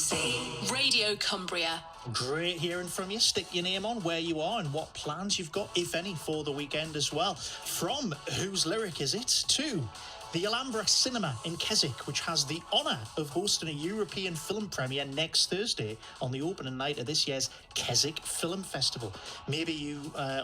BBC Radio Cumbria. Great hearing from you. Stick your name on where you are and what plans you've got, if any, for the weekend as well. From Whose Lyric Is It to the Alhambra Cinema in Keswick, which has the honour of hosting a European film premiere next Thursday on the opening night of this year's Keswick Film Festival. Maybe you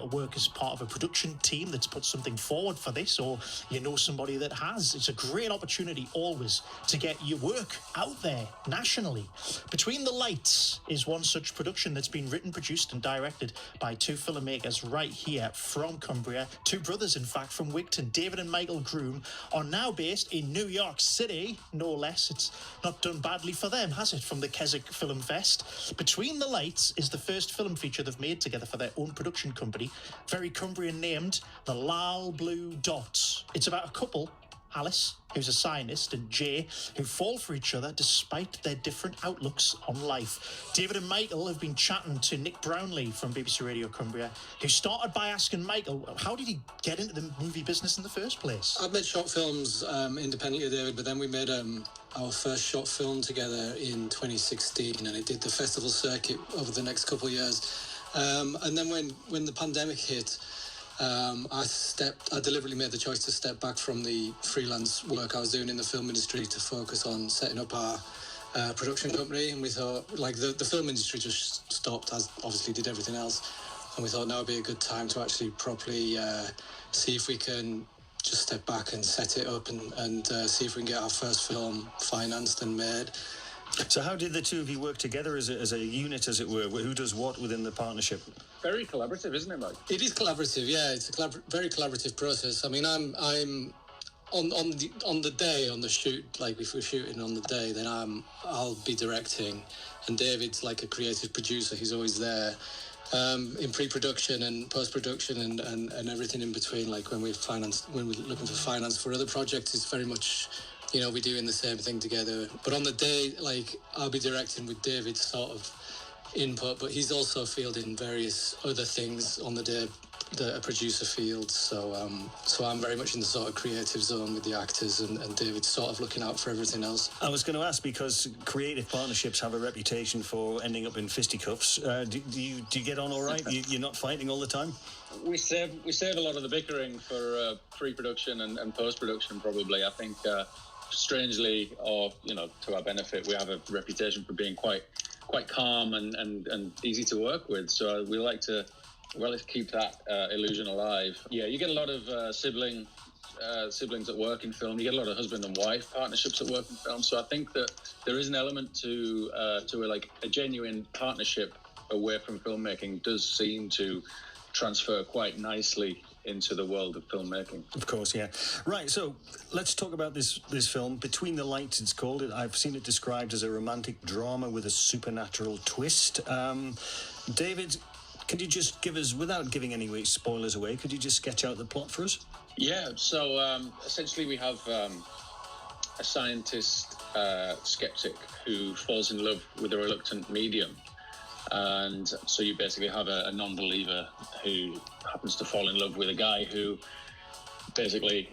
work as part of a production team that's put something forward for this, or you know somebody that has. It's a great opportunity always to get your work out there nationally. Between the Lights is one such production that's been written, produced and directed by two filmmakers right here from Cumbria. Two brothers, in fact, from Wigton. David and Michael Groom are now based in New York City, no less. It's not done badly for them, has it, from the Keswick Film Fest? Between the Lights is the first film feature they've made together for their own production company, very Cumbrian, named The Lal Blue Dots. It's about a couple, Alice, who's a scientist, and Jay, who fall for each other despite their different outlooks on life. David and Michael have been chatting to Nick Brownlee from BBC Radio Cumbria, who started by asking Michael, how did he get into the movie business in the first place? I've made short films independently of David, but then we made our first short film together in 2016, and it did the festival circuit over the next couple of years. And then when the pandemic hit, I deliberately made the choice to step back from the freelance work I was doing in the film industry to focus on setting up our production company. And we thought, like, the film industry just stopped, as obviously did everything else. And we thought now would be a good time to actually properly see if we can just step back and set it up and see if we can get our first film financed and made. So how did the two of you work together as a unit, as it were? Who does what within the partnership? Very collaborative, isn't it, Mike? It is collaborative, yeah. It's a very collaborative process. I mean, I'm on the day, on the shoot, like if we're shooting on the day, then I'll be directing, and David's like a creative producer. He's always there in pre-production and post-production and everything in between. Like when we're looking for finance for other projects, it's very much, you know, we're doing the same thing together. But on the day, like, I'll be directing with David's sort of input, but he's also fielding various other things on the day that a producer fields. So I'm very much in the sort of creative zone with the actors, and David's sort of looking out for everything else. I was going to ask, because creative partnerships have a reputation for ending up in fisticuffs. Do you get on all right? You're not fighting all the time? We save a lot of the bickering for pre-production and post-production, probably. I think strangely, or, you know, to our benefit, we have a reputation for being quite calm and easy to work with. So we like to keep that illusion alive. Yeah, you get a lot of siblings that work in film. You get a lot of husband and wife partnerships that work in film. So I think that there is an element to a genuine partnership away from filmmaking does seem to transfer quite nicely into the world of filmmaking. Of course, yeah. Right, so let's talk about this film. Between the Lights, it's called. I've seen it described as a romantic drama with a supernatural twist. David, could you just give us, without giving any spoilers away, could you just sketch out the plot for us? Yeah, so essentially we have a scientist skeptic who falls in love with a reluctant medium. And so you basically have a non-believer who happens to fall in love with a guy who basically,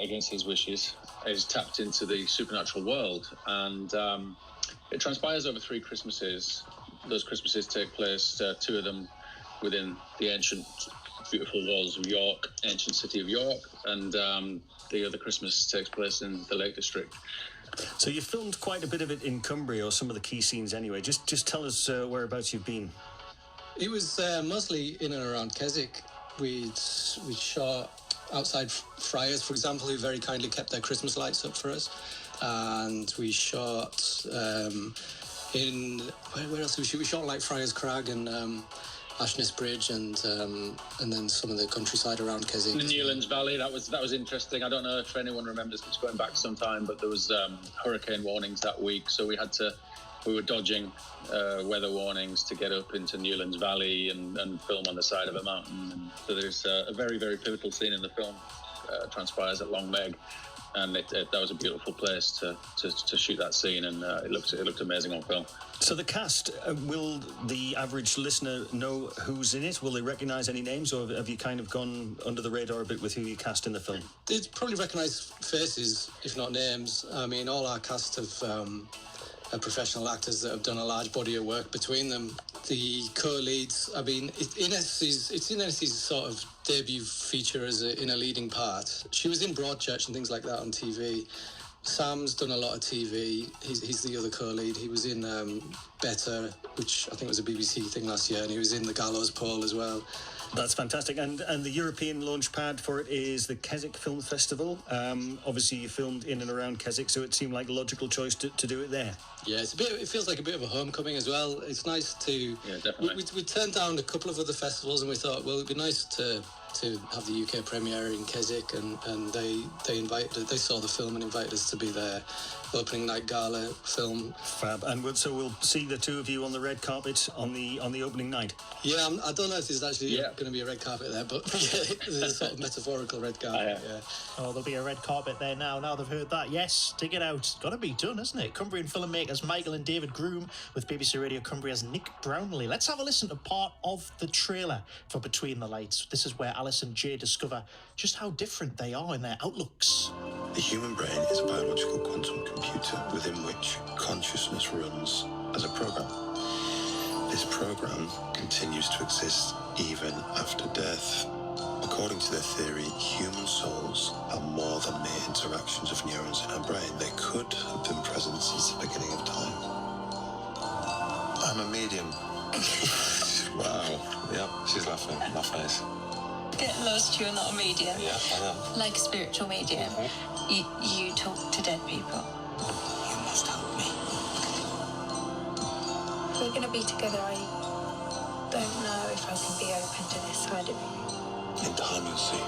against his wishes, is tapped into the supernatural world. And it transpires over 3 Christmases. Those Christmases take place, 2 of them within the ancient, beautiful walls of York, ancient city of York. And the other Christmas takes place in the Lake District. So you filmed quite a bit of it in Cumbria, or some of the key scenes anyway. Just tell us whereabouts you've been. It was mostly in and around Keswick. We shot outside Friars, for example, who very kindly kept their Christmas lights up for us. And we shot in... Where else did we shoot? We shot like Friars Crag and Ashness Bridge, and then some of the countryside around Keswick. The Newlands Valley, that was interesting. I don't know if anyone remembers, it's going back some time, but there was hurricane warnings that week, so we were dodging weather warnings to get up into Newlands Valley and film on the side of a mountain. And so there's a very, very pivotal scene in the film transpires at Long Meg, and that was a beautiful place to shoot that scene, and it looked amazing on film. So the cast, will the average listener know who's in it? Will they recognise any names, or have you kind of gone under the radar a bit with who you cast in the film? They'd probably recognise faces, if not names. I mean, all our cast have professional actors that have done a large body of work between them. The co-leads, I mean, it's Ines's sort of debut feature in a leading part. She was in Broadchurch and things like that on TV. Sam's done a lot of TV. He's the other co-lead. He was in Better, which I think was a BBC thing last year, and he was in The Gallows Pole as well. That's fantastic. And the European launch pad for it is the Keswick Film Festival. Obviously, you filmed in and around Keswick, so it seemed like a logical choice to do it there. Yeah, it feels like a bit of a homecoming as well. It's nice to... Yeah, definitely. We turned down a couple of other festivals, and we thought, well, it'd be nice to have the UK premiere in Keswick, and they saw the film and invited us to be their opening night gala film. Fab. And so we'll see the two of you on the red carpet on the opening night. Yeah, I don't know if there's actually going to be a red carpet there, but there's a sort of metaphorical red carpet. Yeah. Oh, there'll be a red carpet there now they've heard that. Yes, dig it out. It's got to be done, isn't it? Cumbrian filmmakers Michael and David Groom with BBC Radio Cumbria's Nick Brownlee. Let's have a listen to part of the trailer for Between the Lights. This is where Alice and Jay discover just how different they are in their outlooks. The human brain is a biological quantum computer within which consciousness runs as a program. This program continues to exist even after death. According to their theory, human souls are more than mere interactions of neurons in our brain. They could have been present since the beginning of time. I'm a medium. Wow. Yep, she's laughing. My face. Get lost, you're not a medium. Yeah, I am. Like a spiritual medium. You talk to dead people. You must help me. We're going to be together. I don't know if I can be open to this side of you. In time you'll see.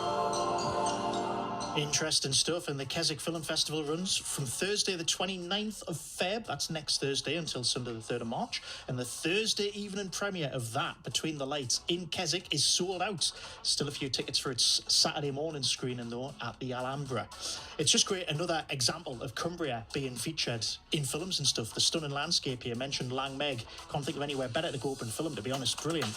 Interesting stuff. And the Keswick Film Festival runs from Thursday the 29th of Feb, that's next Thursday, until Sunday the 3rd of March. And the Thursday evening premiere of that, Between the Lights, in Keswick, is sold out. Still a few tickets for its Saturday morning screening, though, at the Alhambra. It's just great. Another example of Cumbria being featured in films and stuff. The stunning landscape here, mentioned Lang Meg. Can't think of anywhere better to go up and film, to be honest. Brilliant.